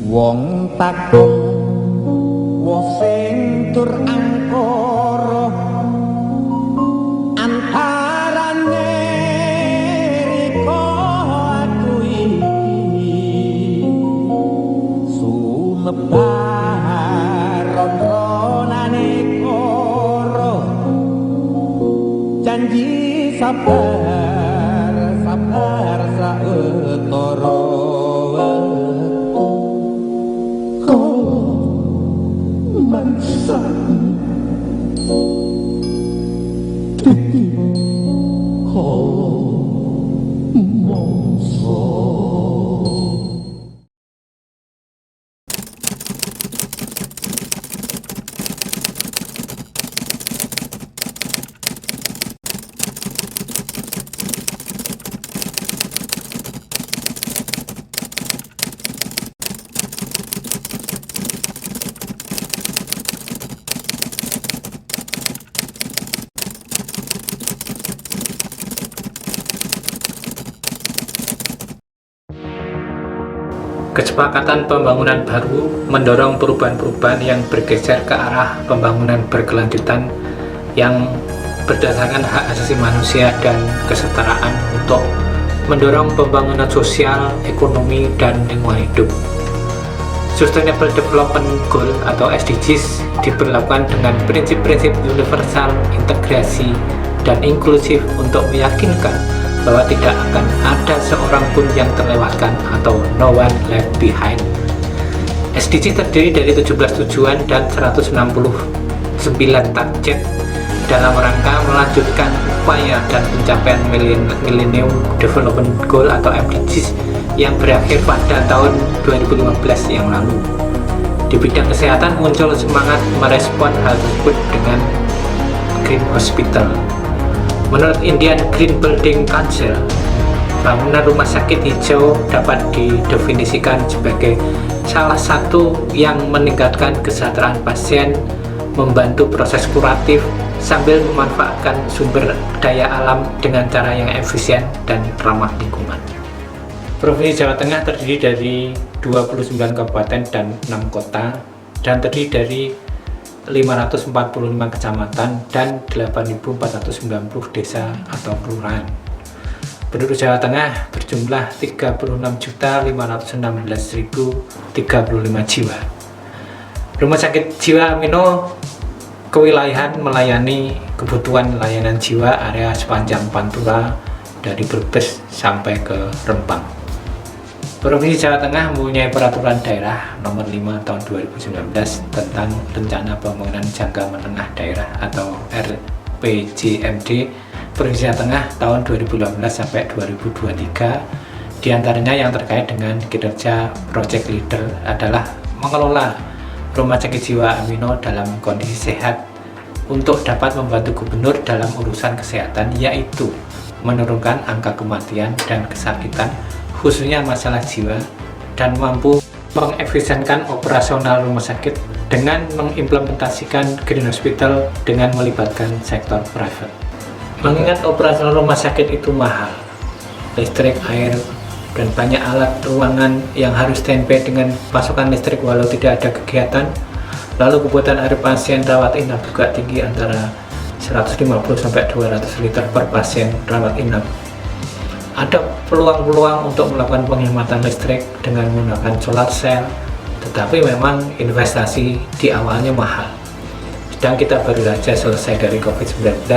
Wong takung woh sing tur angkara antarane riko aku iki sumebar ronane karo janji sabar sabar saetara Kesepakatan pembangunan baru mendorong perubahan-perubahan yang bergeser ke arah pembangunan berkelanjutan yang berdasarkan hak asasi manusia dan kesetaraan untuk mendorong pembangunan sosial, ekonomi, dan lingkungan hidup. Sustainable Development Goal atau SDGs diberlakukan dengan prinsip-prinsip universal, integrasi, dan inklusif untuk meyakinkan bahwa tidak akan ada seorang pun yang terlewatkan atau no one left behind. SDG terdiri dari 17 tujuan dan 169 target dalam rangka melanjutkan upaya dan pencapaian Millennium Development Goal atau MDGs yang berakhir pada tahun 2015 yang lalu. Di bidang kesehatan muncul semangat merespon hal tersebut dengan Green Hospital. Menurut Indian Green Building Council, bangunan rumah sakit hijau dapat didefinisikan sebagai salah satu yang meningkatkan kesejahteraan pasien, membantu proses kuratif, sambil memanfaatkan sumber daya alam dengan cara yang efisien dan ramah lingkungan. Provinsi Jawa Tengah terdiri dari 29 kabupaten dan 6 kota, dan terdiri dari 545 kecamatan dan 8.490 desa atau kelurahan. Penduduk Jawa Tengah berjumlah 36.516.035 jiwa. Rumah sakit jiwa Amino kewilayahan melayani kebutuhan layanan jiwa area sepanjang Pantura dari Brebes sampai ke Rempang. Provinsi Jawa Tengah mempunyai peraturan daerah nomor 5 tahun 2019 tentang rencana pembangunan jangka menengah daerah atau RPJMD Provinsi Jawa Tengah tahun 2018 sampai 2023. Di antaranya yang terkait dengan kinerja project leader adalah mengelola rumah sakit jiwa Amino dalam kondisi sehat untuk dapat membantu gubernur dalam urusan kesehatan, yaitu menurunkan angka kematian dan kesakitan khususnya masalah jiwa, dan mampu mengefisienkan operasional rumah sakit dengan mengimplementasikan Green Hospital dengan melibatkan sektor private. Mengingat operasional rumah sakit itu mahal, listrik, air, dan banyak alat ruangan yang harus standby dengan pasokan listrik walau tidak ada kegiatan, lalu kebutuhan air pasien rawat inap juga tinggi antara 150-200 liter per pasien rawat inap. Ada peluang-peluang untuk melakukan penghematan listrik dengan menggunakan solar cell, tetapi memang investasi di awalnya mahal. Sedang kita baru saja selesai dari COVID-19,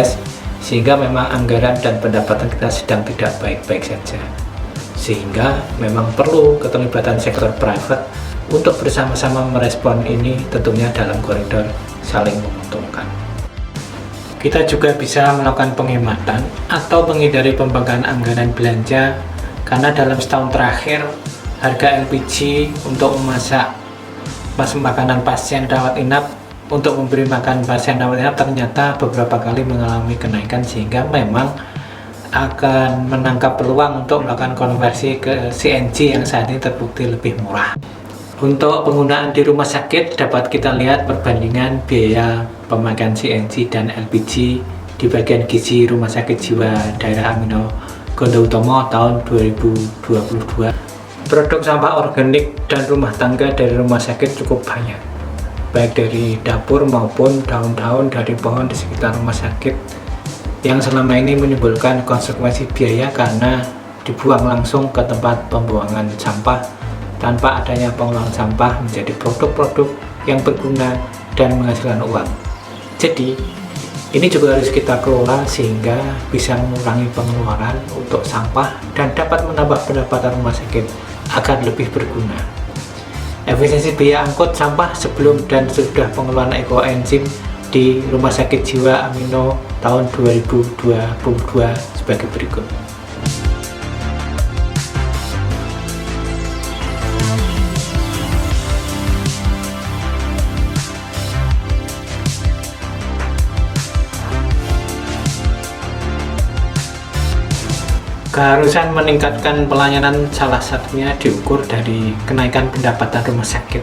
sehingga memang anggaran dan pendapatan kita sedang tidak baik-baik saja. Sehingga memang perlu keterlibatan sektor private untuk bersama-sama merespon ini, tentunya dalam koridor saling menguntungkan. Kita juga bisa melakukan penghematan atau menghindari pembangkangan anggaran belanja, karena dalam setahun terakhir harga LPG untuk memasak makanan pasien rawat inap, untuk memberi makan pasien rawat inap ternyata beberapa kali mengalami kenaikan, sehingga memang akan menangkap peluang untuk melakukan konversi ke CNG yang saat ini terbukti lebih murah. Untuk penggunaan di rumah sakit dapat kita lihat perbandingan biaya pemakaian CNG dan LPG di bagian gizi Rumah Sakit Jiwa Daerah Amino Gondoutomo tahun 2022. Produk sampah organik dan rumah tangga dari rumah sakit cukup banyak, baik dari dapur maupun daun-daun dari pohon di sekitar rumah sakit, yang selama ini menimbulkan konsekuensi biaya karena dibuang langsung ke tempat pembuangan sampah tanpa adanya pengolahan sampah menjadi produk-produk yang berguna dan menghasilkan uang. Jadi ini juga harus kita kelola sehingga bisa mengurangi pengeluaran untuk sampah dan dapat menambah pendapatan rumah sakit agar lebih berguna. Efisiensi biaya angkut sampah sebelum dan sesudah pengelolaan ekoenzim di Rumah Sakit Jiwa Amino tahun 2022 sebagai berikut. Keharusan meningkatkan pelayanan salah satunya diukur dari kenaikan pendapatan rumah sakit.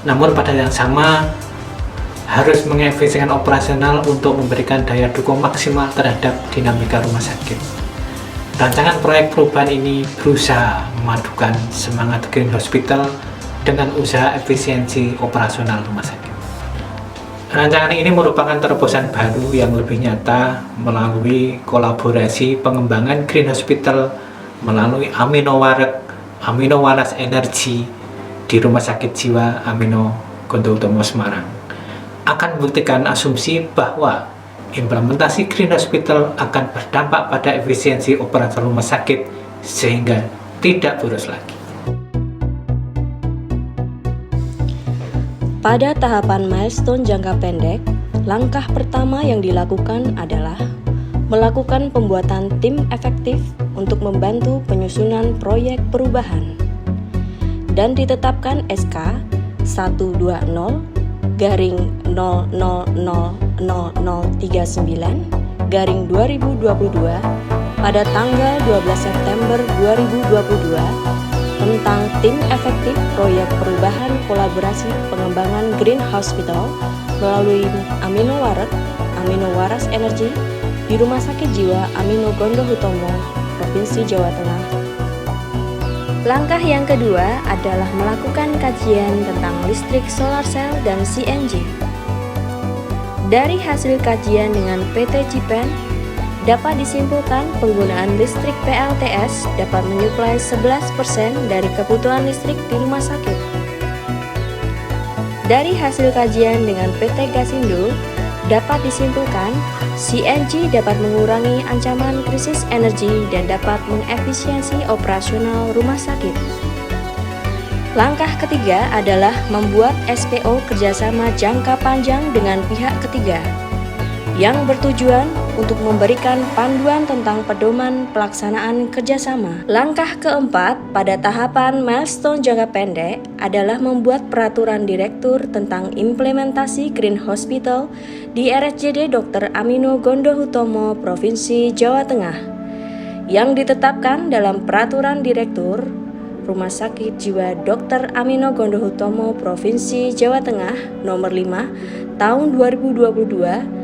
Namun pada yang sama harus mengefisienkan operasional untuk memberikan daya dukung maksimal terhadap dinamika rumah sakit. Rancangan proyek perubahan ini berusaha memadukan semangat Green Hospital dengan usaha efisiensi operasional rumah sakit. Rancangan ini merupakan terobosan baru yang lebih nyata melalui kolaborasi pengembangan Green Hospital melalui Amino Waras Energy di Rumah Sakit Jiwa Amino Gondohutomo Semarang akan membuktikan asumsi bahwa implementasi Green Hospital akan berdampak pada efisiensi operasional rumah sakit sehingga tidak boros lagi. Pada tahapan milestone jangka pendek, langkah pertama yang dilakukan adalah melakukan pembuatan tim efektif untuk membantu penyusunan proyek perubahan dan ditetapkan SK 120-000039-2022 pada tanggal 12 September 2022 tentang tim efektif proyek perubahan kolaborasi pengembangan Green Hospital melalui Amino Waras Energy di Rumah Sakit Jiwa Amino Gondohutomo, Provinsi Jawa Tengah. Langkah yang kedua adalah melakukan kajian tentang listrik solar cell dan CNG. Dari hasil kajian dengan PT Cipen, dapat disimpulkan penggunaan listrik PLTS dapat menyuplai 11% dari kebutuhan listrik di rumah sakit. Dari hasil kajian dengan PT Gasindo, dapat disimpulkan CNG dapat mengurangi ancaman krisis energi dan dapat mengefisiensi operasional rumah sakit. Langkah ketiga adalah membuat SPO kerjasama jangka panjang dengan pihak ketiga yang bertujuan untuk memberikan panduan tentang pedoman pelaksanaan kerjasama. Langkah keempat pada tahapan milestone jangka pendek adalah membuat peraturan direktur tentang implementasi Green Hospital di RSJD Dr. Amino Gondohutomo, Provinsi Jawa Tengah, yang ditetapkan dalam peraturan direktur Rumah Sakit Jiwa Dr. Amino Gondohutomo, Provinsi Jawa Tengah nomor 5 tahun 2022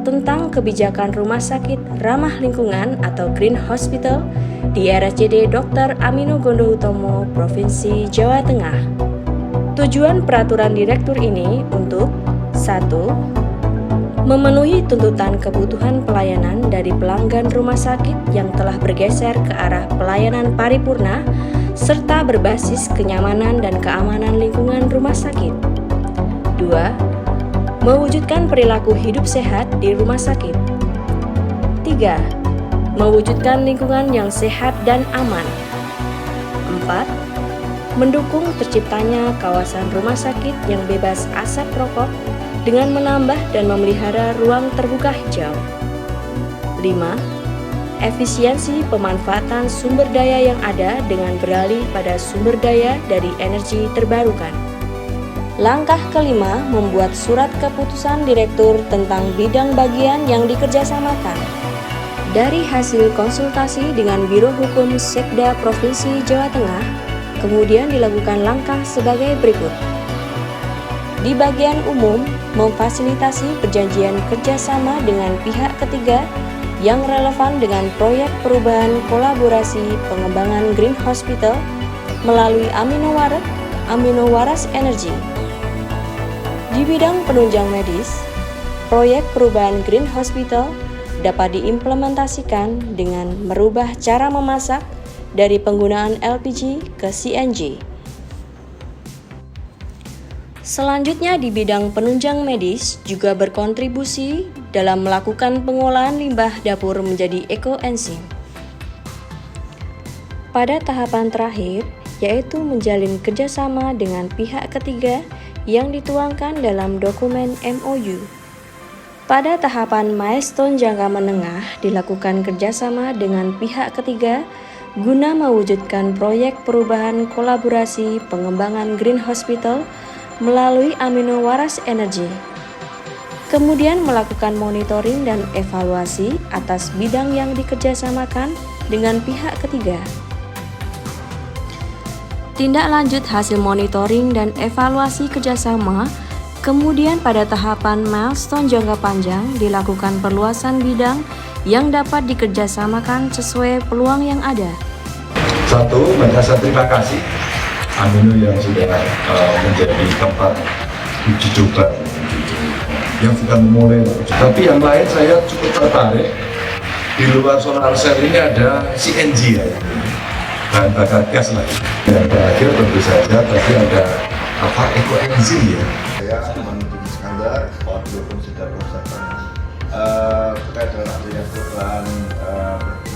tentang kebijakan rumah sakit ramah lingkungan atau Green Hospital di RSJD Dr. Amino Gondohutomo, Provinsi Jawa Tengah. Tujuan peraturan direktur ini untuk 1. Memenuhi tuntutan kebutuhan pelayanan dari pelanggan rumah sakit yang telah bergeser ke arah pelayanan paripurna serta berbasis kenyamanan dan keamanan lingkungan rumah sakit. 2. Mewujudkan perilaku hidup sehat di rumah sakit. 3. Mewujudkan lingkungan yang sehat dan aman. 4. Mendukung terciptanya kawasan rumah sakit yang bebas asap rokok dengan menambah dan memelihara ruang terbuka hijau. 5. Efisiensi pemanfaatan sumber daya yang ada dengan beralih pada sumber daya dari energi terbarukan. Langkah kelima, membuat surat keputusan direktur tentang bidang bagian yang dikerjasamakan. Dari hasil konsultasi dengan Biro Hukum Sekda Provinsi Jawa Tengah, kemudian dilakukan langkah sebagai berikut. Di bagian umum, memfasilitasi perjanjian kerjasama dengan pihak ketiga yang relevan dengan proyek perubahan kolaborasi pengembangan Green Hospital melalui Amino Waras Energy. Di bidang penunjang medis, proyek perubahan Green Hospital dapat diimplementasikan dengan merubah cara memasak dari penggunaan LPG ke CNG. Selanjutnya di bidang penunjang medis juga berkontribusi dalam melakukan pengolahan limbah dapur menjadi ekoenzim. Pada tahapan terakhir, yaitu menjalin kerjasama dengan pihak ketiga yang dituangkan dalam dokumen MOU. Pada tahapan milestone jangka menengah dilakukan kerjasama dengan pihak ketiga guna mewujudkan proyek perubahan kolaborasi pengembangan Green Hospital melalui Amino Waras Energy. Kemudian melakukan monitoring dan evaluasi atas bidang yang dikerjasamakan dengan pihak ketiga. Tindak lanjut hasil monitoring dan evaluasi kerjasama, kemudian pada tahapan milestone jangka panjang dilakukan perluasan bidang yang dapat dikerjasamakan sesuai peluang yang ada. Satu, saya terima kasih Amino yang sudah menjadi tempat uji coba yang sudah memulai. Tapi yang lain saya cukup tertarik, di luar solar cell ini ada CNG ya, bahan bakar gas lagi. Dan terakhir tentu saja tadi ada ekoenzim ya. Saya menuju Iskandar, walaupun sudah berusaha terkait dengan adanya perubahan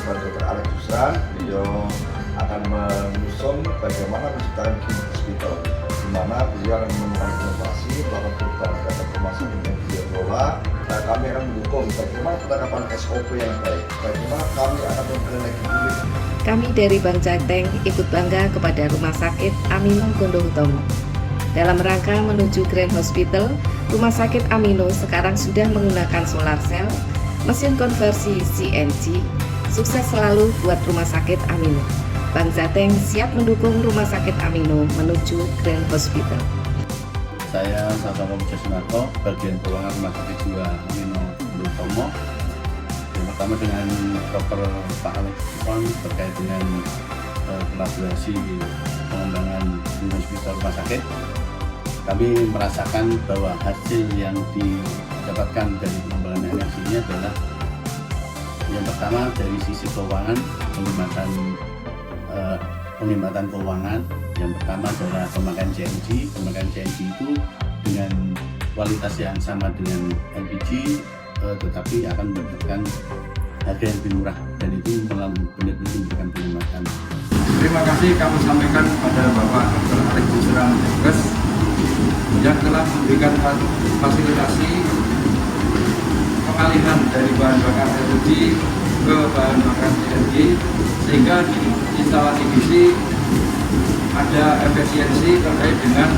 Dr. Alex Jusran, beliau akan menyusun bagaimana menciptakan Green Hospital, di mana beliau akan menemukan inovasi, melakukan perubahan transformasi yang beliau kelola. Kami akan mendukung bagaimana penerapan SOP yang baik, bagaimana kami akan memberikan lagi. Kami dari Bank Jateng ikut bangga kepada Rumah Sakit Amino Gondo Hutomo. Dalam rangka menuju Green Hospital, Rumah Sakit Amino sekarang sudah menggunakan solar cell, mesin konversi CNG. Sukses selalu buat Rumah Sakit Amino. Bank Jateng siap mendukung Rumah Sakit Amino menuju Green Hospital. Saya Sasawa Mujasunarto, bagian keuangan Rumah Sakit Jiwa Amino Gondo Hutomo. Yang pertama dengan Dr. Pak Alex Jusran terkait dengan kolaborasi pengembangan Green Hospital Rumah Sakit. Kami merasakan bahwa hasil yang didapatkan dari pengembangan energi ini adalah yang pertama dari sisi keuangan, penghematan keuangan. Yang pertama adalah pemakaian CNG. Pemakaian CNG itu dengan kualitas yang sama dengan LPG, tetapi akan mendapatkan harga yang lebih murah, dan itu benar-benar memberikan penghematan. Terima kasih kami sampaikan kepada Bapak Dr. Alex Jusran MKes yang telah memberikan fasilitasi pengalihan dari bahan bakar LPG ke bahan bakar CNG, sehingga di instalasi gizi ada efisiensi terkait dengan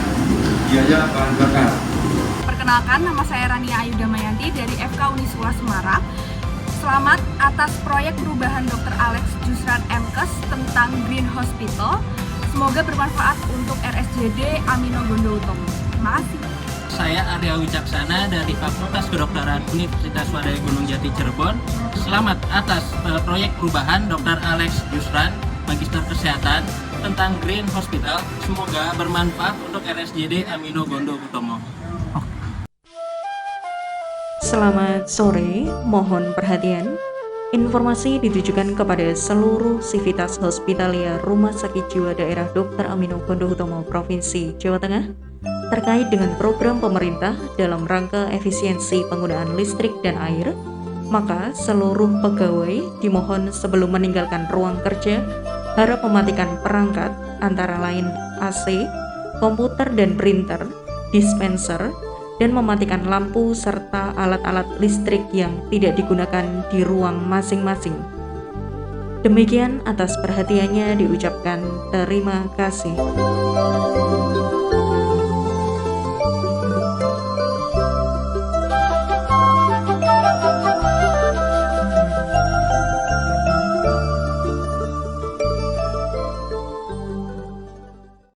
biaya bahan bakar. Perkenalkan, nama saya Rania Ayu Damayanti dari FK Uniswa Semarang. Selamat atas proyek perubahan Dr. Alex Jusran MKes tentang Green Hospital. Semoga bermanfaat untuk RSJD Amino Gondo Hutomo. Terima kasih. Saya Arya Wicaksana dari Fakultas Kedokteran Universitas Wadaya Gunung Jati Cirebon. Selamat atas proyek perubahan Dr. Alex Jusran, Magister Kesehatan, tentang Green Hospital. Semoga bermanfaat untuk RSJD Amino Gondo Hutomo. Selamat sore, mohon perhatian. Informasi ditujukan kepada seluruh sivitas hospitalia Rumah Sakit Jiwa Daerah Dr. Amino Gondo Hutomo Provinsi Jawa Tengah terkait dengan program pemerintah dalam rangka efisiensi penggunaan listrik dan air. Maka seluruh pegawai dimohon sebelum meninggalkan ruang kerja harap mematikan perangkat antara lain AC, komputer dan printer, dispenser, dan mematikan lampu serta alat-alat listrik yang tidak digunakan di ruang masing-masing. Demikian atas perhatiannya diucapkan terima kasih.